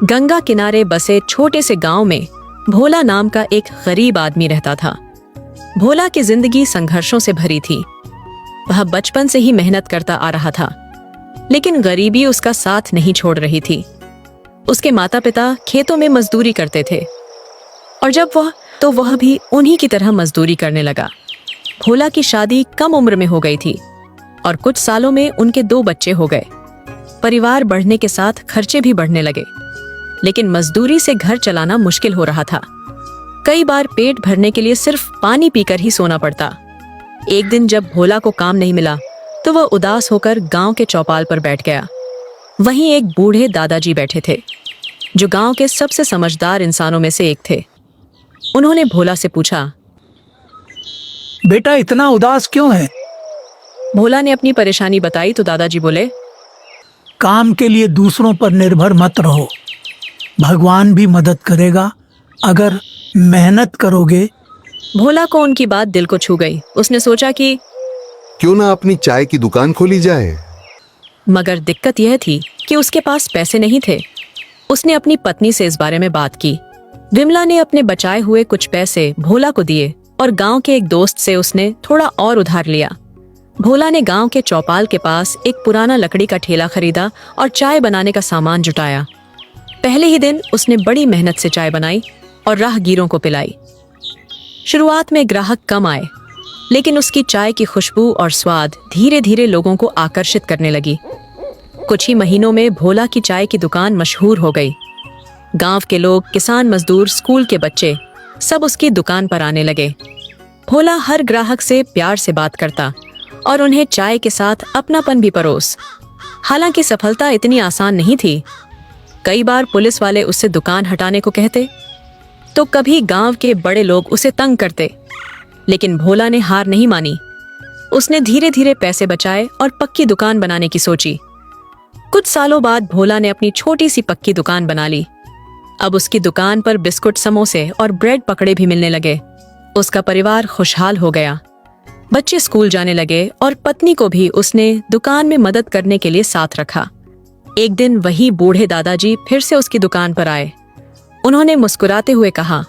गंगा किनारे बसे छोटे से गांव में भोला नाम का एक गरीब आदमी रहता था। भोला की जिंदगी संघर्षों से भरी थी। वह बचपन से ही मेहनत करता आ रहा था, लेकिन गरीबी उसका साथ नहीं छोड़ रही थी। उसके माता पिता खेतों में मजदूरी करते थे और जब वह भी उन्हीं की तरह मजदूरी करने लगा। भोला की शादी कम उम्र में हो गई थी और कुछ सालों में उनके 2 बच्चे हो गए। परिवार बढ़ने के साथ खर्चे भी बढ़ने लगे, लेकिन मजदूरी से घर चलाना मुश्किल हो रहा था। कई बार पेट भरने के लिए सिर्फ पानी पीकर ही सोना पड़ता। एक दिन जब भोला को काम नहीं मिला तो वह उदास होकर गांव के चौपाल पर बैठ गया। वहीं एक बूढ़े दादाजी बैठे थे, जो गांव के सबसे समझदार इंसानों में से एक थे। उन्होंने भोला से पूछा, बेटा इतना उदास क्यों है? भोला ने अपनी परेशानी बताई तो दादाजी बोले, काम के लिए दूसरों पर निर्भर मत रहो, भगवान भी मदद करेगा अगर मेहनत करोगे। भोला को उनकी बात दिल को छू गई। उसने सोचा कि क्यों ना अपनी चाय की दुकान खोली जाए। मगर दिक्कत यह थी कि उसके पास पैसे नहीं थे। उसने अपनी पत्नी से इस बारे में बात की। विमला ने अपने बचाए हुए कुछ पैसे भोला को दिए और गांव के एक दोस्त से उसने थोड़ा और उधार लिया। भोला ने गांव के चौपाल के पास एक पुराना लकड़ी का ठेला खरीदा और चाय बनाने का सामान जुटाया। पहले ही दिन उसने बड़ी मेहनत से चाय बनाई और राहगीरों को पिलाई। शुरुआत में ग्राहक कम आए, लेकिन उसकी चाय की खुशबू और स्वाद धीरे धीरे लोगों को आकर्षित करने लगी। कुछ ही महीनों में भोला की चाय की दुकान मशहूर हो गई। गांव के लोग, किसान मजदूर, स्कूल के बच्चे सब उसकी दुकान पर आने लगे। भोला हर ग्राहक से प्यार से बात करता और उन्हें चाय के साथ अपनापन भी परोस। हालांकि सफलता इतनी आसान नहीं थी। कई बार पुलिस वाले उससे दुकान हटाने को कहते, तो कभी गांव के बड़े लोग उसे तंग करते, लेकिन भोला ने हार नहीं मानी। उसने धीरे धीरे पैसे बचाए और पक्की दुकान बनाने की सोची। कुछ सालों बाद भोला ने अपनी छोटी सी पक्की दुकान बना ली। अब उसकी दुकान पर बिस्कुट, समोसे और ब्रेड पकड़े भी मिलने लगे। उसका परिवार खुशहाल हो गया। बच्चे स्कूल जाने लगे और पत्नी को भी उसने दुकान में मदद करने के लिए साथ रखा। एक दिन वही बूढ़े दादाजी फिर से उसकी दुकान पर आए। उन्होंने मुस्कुराते हुए कहा,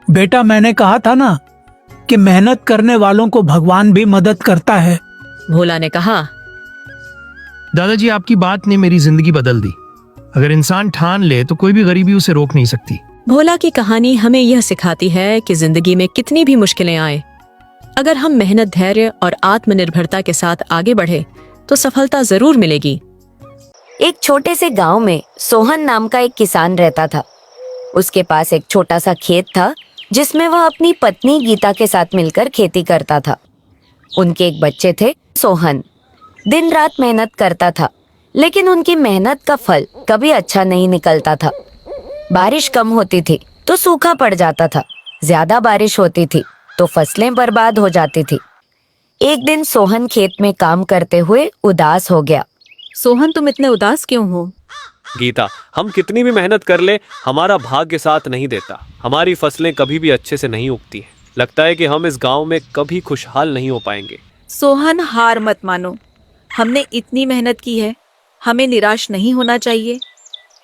बेटा मैंने कहा था ना कि मेहनत करने वालों को भगवान भी मदद करता है। भोला ने कहा, दादाजी आपकी बात ने मेरी जिंदगी बदल दी। अगर इंसान ठान ले तो कोई भी गरीबी उसे रोक नहीं सकती। भोला की कहानी हमें यह सिखाती है कि जिंदगी में कितनी भी मुश्किलें आए, अगर हम मेहनत, धैर्य और आत्मनिर्भरता के साथ आगे बढ़े तो सफलता जरूर मिलेगी। एक छोटे से गांव में सोहन नाम का एक किसान रहता था। उसके पास एक छोटा सा खेत था जिसमें वह अपनी पत्नी गीता के साथ मिलकर खेती करता था। उनके एक बच्चे थे। सोहन दिन रात मेहनत करता था, लेकिन उनकी मेहनत का फल कभी अच्छा नहीं निकलता था। बारिश कम होती थी तो सूखा पड़ जाता था, ज्यादा बारिश होती थी तो फसलें बर्बाद हो जाती थी। एक दिन सोहन खेत में काम करते हुए उदास हो गया। सोहन, तुम इतने उदास क्यों हो? गीता, हम कितनी भी मेहनत कर ले, हमारा भाग्य साथ नहीं देता। हमारी फसलें कभी भी अच्छे से नहीं उगती हैं। लगता है कि हम इस गांव में कभी खुशहाल नहीं हो पाएंगे। सोहन, हार मत मानो। हमने इतनी मेहनत की है, हमें निराश नहीं होना चाहिए।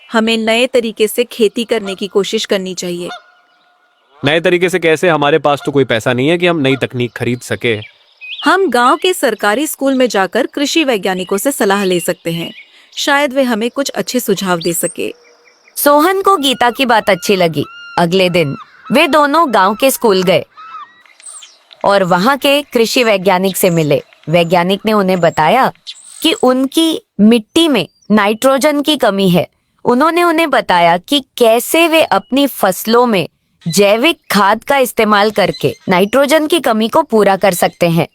हमें नए तरीके से खेती करने की कोशिश करनी चाहिए। नए तरीके से कैसे? हमारे पास तो कोई पैसा नहीं है कि हम नई तकनीक खरीद सके। हम गांव के सरकारी स्कूल में जाकर कृषि वैज्ञानिकों से सलाह ले सकते हैं। शायद वे हमें कुछ अच्छे सुझाव दे सके। सोहन को गीता की बात अच्छी लगी। अगले दिन वे दोनों गांव के स्कूल गए और वहां के कृषि वैज्ञानिक से मिले। वैज्ञानिक ने उन्हें बताया कि उनकी मिट्टी में नाइट्रोजन की कमी है। उन्होंने उन्हें बताया कि कैसे वे अपनी फसलों में जैविक खाद का इस्तेमाल करके नाइट्रोजन की कमी को पूरा कर सकते हैं।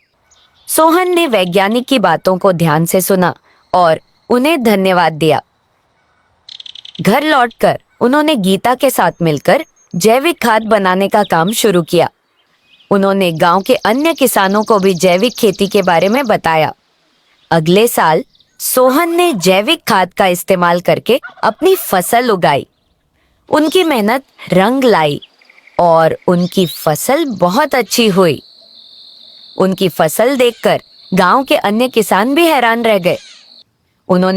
सोहन ने वैज्ञानिक की बातों को ध्यान से सुना और उन्हें धन्यवाद दिया। घर लौटकर उन्होंने गीता के साथ मिलकर जैविक खाद बनाने का काम शुरू किया। उन्होंने गांव के अन्य किसानों को भी जैविक खेती के बारे में बताया। अगले साल सोहन ने जैविक खाद का इस्तेमाल करके अपनी फसल उगाई। उनकी मेहनत रंग लाई और उनकी फसल बहुत अच्छी हुई। उनकी फसल देखकर गांव के अन्य किसान भी हैरान रह गए। उन्होंने